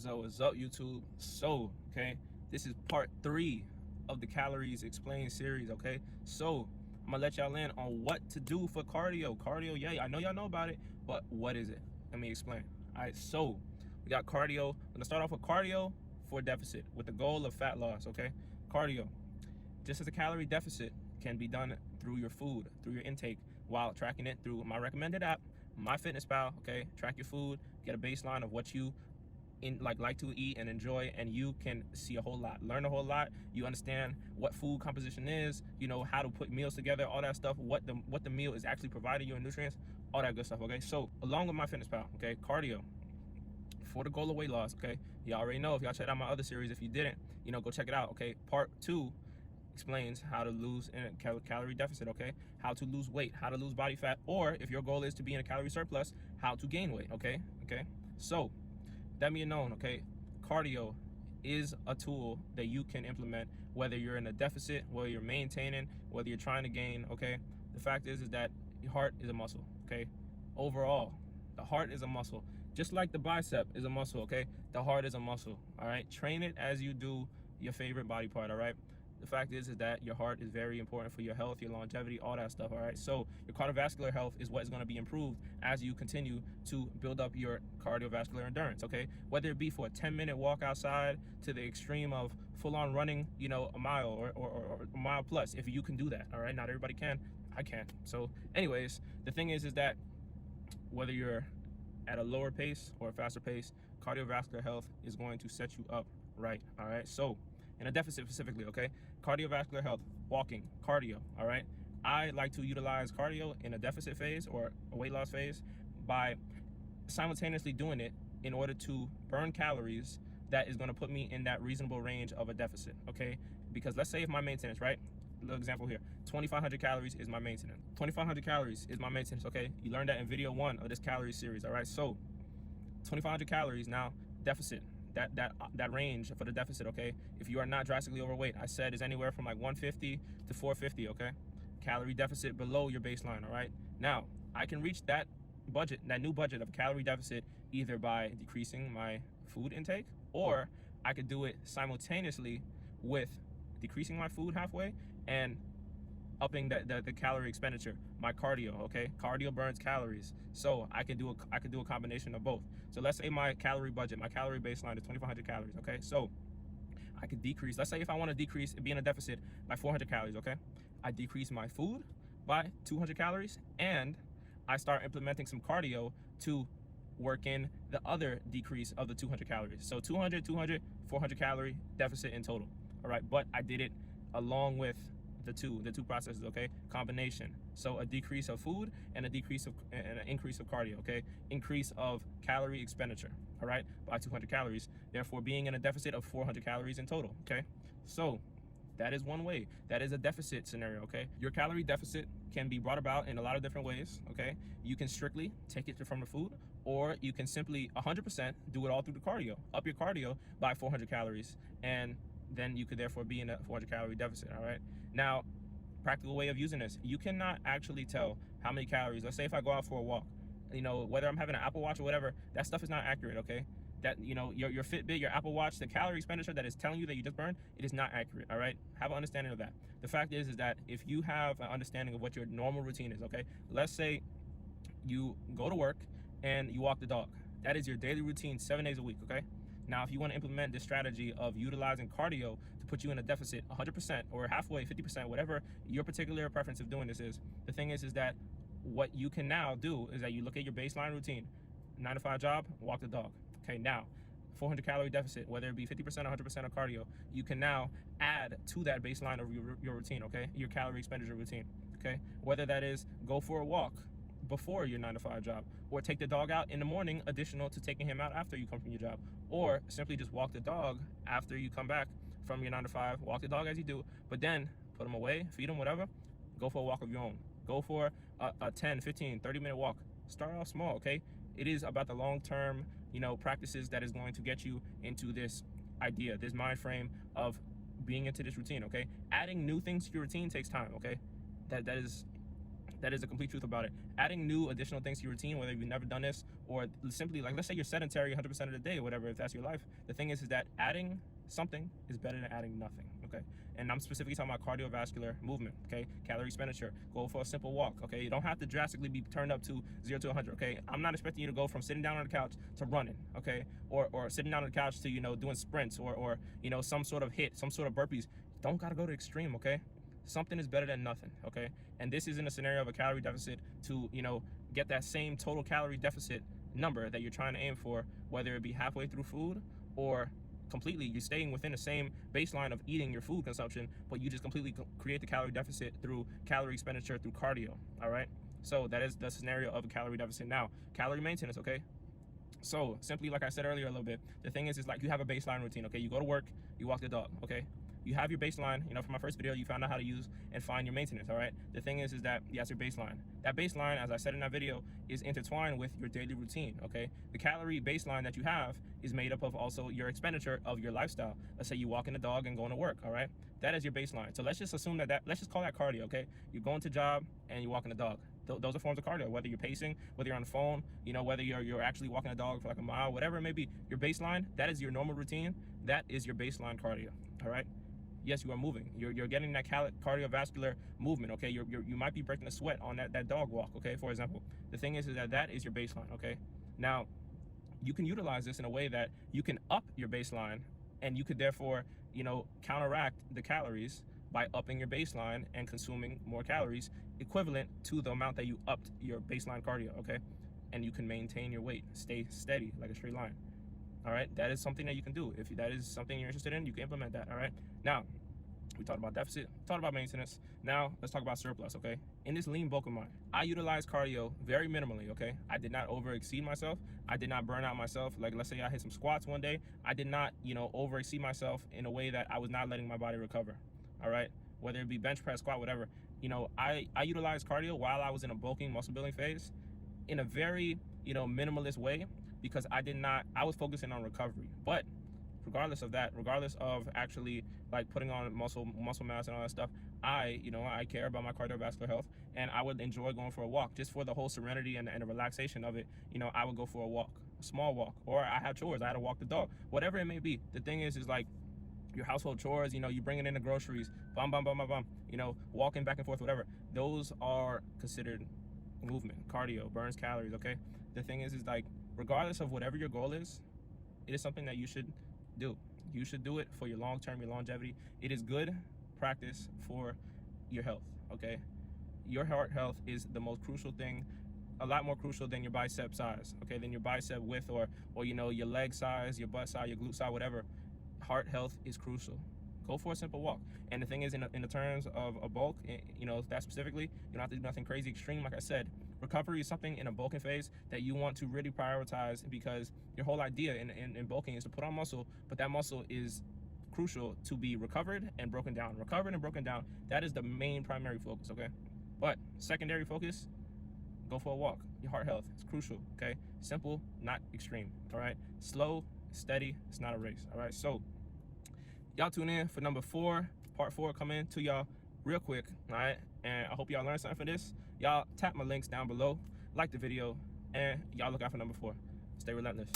What's up, YouTube? So, okay, this is part 3 of the Calories Explained series, okay? So, I'm gonna let y'all in on what to do for cardio. Cardio, yeah, I know y'all know about it, but what is it? Let me explain. All right, so we got cardio. I'm gonna start off with cardio for deficit with the goal of fat loss, okay? Cardio, just as a calorie deficit can be done through your food, through your intake, while tracking it through my recommended app, MyFitnessPal, okay? Track your food, get a baseline of what you like to eat and enjoy, and you can see a whole lot, learn a whole lot. You understand what food composition is, you know how to put meals together, all that stuff, what the meal is actually providing you in nutrients, all that good stuff, okay? So along with MyFitnessPal, okay, cardio for the goal of weight loss, okay? Y'all already know, if y'all checked out my other series, if you didn't, you know, go check it out, okay? Part 2 explains how to lose in a calorie deficit, okay? How to lose weight, how to lose body fat, or if your goal is to be in a calorie surplus, how to gain weight, okay? So that being known, okay, cardio is a tool that you can implement whether you're in a deficit, whether you're maintaining, whether you're trying to gain, okay? The fact is that your heart is a muscle, okay? Overall, the heart is a muscle. Just like the bicep is a muscle, okay? The heart is a muscle, all right? Train it as you do your favorite body part, all right? The fact is that your heart is very important for your health, your longevity, all that stuff, all right? So your cardiovascular health is what is going to be improved as you continue to build up your cardiovascular endurance, okay? Whether it be for a 10-minute walk outside to the extreme of full-on running, you know, a mile or a mile plus, if you can do that, all right? Not everybody can. I can. So anyways, the thing is that whether you're at a lower pace or a faster pace, cardiovascular health is going to set you up right, all right? So in a deficit specifically, okay, cardiovascular health, walking, cardio, all right? I like to utilize cardio in a deficit phase or a weight loss phase by simultaneously doing it in order to burn calories that is going to put me in that reasonable range of a deficit, okay? Because let's say if my maintenance, right? Little example here, 2,500 calories is my maintenance. 2,500 calories is my maintenance, okay? You learned that in video 1 of this calorie series, all right? So 2,500 calories now, deficit. That range for the deficit, okay, if you are not drastically overweight, I said is anywhere from like 150 to 450, okay, calorie deficit below your baseline, all right? Now I can reach that budget, that new budget of calorie deficit, either by decreasing my food intake, or I could do it simultaneously with decreasing my food halfway and upping the calorie expenditure, my cardio, okay? Cardio burns calories. So I could do a combination of both. So let's say my calorie budget, my calorie baseline is 2,500 calories, okay? So I could decrease, let's say if I want to decrease, be in a deficit by 400 calories, okay? I decrease my food by 200 calories and I start implementing some cardio to work in the other decrease of the 200 calories. So 200, 400 calorie deficit in total, all right? But I did it along with the two processes, okay? Combination. So a decrease of food and an increase of cardio, okay? Increase of calorie expenditure, all right, by 200 calories, therefore being in a deficit of 400 calories in total, okay? So that is one way. That is a deficit scenario, okay? Your calorie deficit can be brought about in a lot of different ways, okay? You can strictly take it from the food, or you can simply 100% do it all through the cardio. Up your cardio by 400 calories, and then you could therefore be in a 400 calorie deficit, all right? Now, practical way of using this, you cannot actually tell how many calories. Let's say if I go out for a walk, you know, whether I'm having an Apple Watch or whatever, that stuff is not accurate, okay? That, you know, your Fitbit, your Apple Watch, the calorie expenditure that is telling you that you just burned, it is not accurate, all right? Have an understanding of that. The fact is that if you have an understanding of what your normal routine is, okay? Let's say you go to work and you walk the dog. That is your daily routine 7 days a week, okay? Now, if you want to implement this strategy of utilizing cardio to put you in a deficit 100% or halfway, 50%, whatever your particular preference of doing this is, the thing is that what you can now do is that you look at your baseline routine, 9 to 5 job, walk the dog. Okay, now 400 calorie deficit, whether it be 50% or 100% of cardio, you can now add to that baseline of your routine, okay? Your calorie expenditure routine, okay? Whether that is go for a walk before your 9 to 5 job, or take the dog out in the morning additional to taking him out after you come from your job, or simply just walk the dog after you come back from your 9 to 5, walk the dog as you do, but then put him away, feed him, whatever, go for a walk of your own. Go for a 10, 15, 30-minute walk. Start off small, okay? It is about the long-term, you know, practices that is going to get you into this idea, this mind frame of being into this routine, okay? Adding new things to your routine takes time, okay? That is the complete truth about it. Adding new additional things to your routine, whether you've never done this or simply, like, let's say you're sedentary 100% of the day or whatever, if that's your life. The thing is that adding something is better than adding nothing, okay? And I'm specifically talking about cardiovascular movement, okay? Calorie expenditure, go for a simple walk, okay? You don't have to drastically be turned up to 0 to 100, okay? I'm not expecting you to go from sitting down on the couch to running, okay? Or sitting down on the couch to, you know, doing sprints or you know, some sort of hit, some sort of burpees. Don't gotta go to extreme, okay? Something is better than nothing, okay? And this is in a scenario of a calorie deficit to, you know, get that same total calorie deficit number that you're trying to aim for, whether it be halfway through food or completely you're staying within the same baseline of eating your food consumption, but you just completely create the calorie deficit through calorie expenditure through cardio, all right? So that is the scenario of a calorie deficit. Now, calorie maintenance, okay? So simply, like I said earlier a little bit, the thing is like you have a baseline routine, okay? You go to work, you walk the dog, okay? You have your baseline, you know, from my first video, you found out how to use and find your maintenance, all right? The thing is that, yes, your baseline. That baseline, as I said in that video, is intertwined with your daily routine, okay? The calorie baseline that you have is made up of also your expenditure of your lifestyle. Let's say you walking the dog and going to work, all right? That is your baseline. So let's just assume let's just call that cardio, okay? You're going to job and you're walking the dog. Those are forms of cardio, whether you're pacing, whether you're on the phone, you know, whether you're actually walking a dog for like a mile, whatever it may be. Your baseline, that is your normal routine. That is your baseline cardio, all right? Yes, you are moving. You're getting that cardiovascular movement, okay? You might be breaking a sweat on that dog walk, okay? For example, the thing is that is your baseline, okay? Now, you can utilize this in a way that you can up your baseline, and you could therefore, you know, counteract the calories by upping your baseline and consuming more calories equivalent to the amount that you upped your baseline cardio, okay? And you can maintain your weight, stay steady like a straight line. All right, that is something that you can do. If that is something you're interested in, you can implement that, all right? Now, we talked about deficit, talked about maintenance. Now, let's talk about surplus, okay? In this lean bulk of mine, I utilize cardio very minimally, okay? I did not over exceed myself. I did not burn out myself. Like, let's say I hit some squats one day. I did not, you know, over exceed myself in a way that I was not letting my body recover, all right? Whether it be bench press, squat, whatever. You know, I utilized cardio while I was in a bulking muscle building phase in a very, you know, minimalist way, because I was focusing on recovery. But regardless of that, regardless of actually like putting on muscle mass and all that stuff, I care about my cardiovascular health, and I would enjoy going for a walk just for the whole serenity and the relaxation of it. You know, I would go for a walk, a small walk, or I have chores. I had to walk the dog, whatever it may be. The thing is like your household chores, you know, you bringing in the groceries, you know, walking back and forth, whatever. Those are considered movement, cardio, burns calories, okay? The thing is like, regardless of whatever your goal is, it is something that you should do. You should do it for your long term, your longevity. It is good practice for your health, okay? Your heart health is the most crucial thing, a lot more crucial than your bicep size, okay? Than your bicep width or you know, your leg size, your butt size, your glute size, whatever. Heart health is crucial. Go for a simple walk. And the thing is, in the terms of a bulk, you know, that specifically, you don't have to do nothing crazy extreme. Like I said, recovery is something in a bulking phase that you want to really prioritize, because your whole idea in bulking is to put on muscle, but that muscle is crucial to be recovered and broken down. Recovered and broken down, that is the main primary focus, okay? But secondary focus, go for a walk. Your heart health is crucial, okay? Simple, not extreme, all right? Slow, steady, it's not a race, all right? So y'all tune in for number 4, part 4 coming to y'all real quick, all right? And I hope y'all learned something from this. Y'all tap my links down below, like the video, and y'all look out for number 4. Stay relentless.